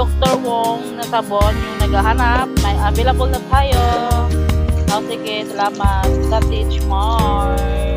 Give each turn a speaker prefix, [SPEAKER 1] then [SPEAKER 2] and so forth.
[SPEAKER 1] Dr. Wong na sabon yung naghahanap, may available na tayo. Sige, salamat. That is more.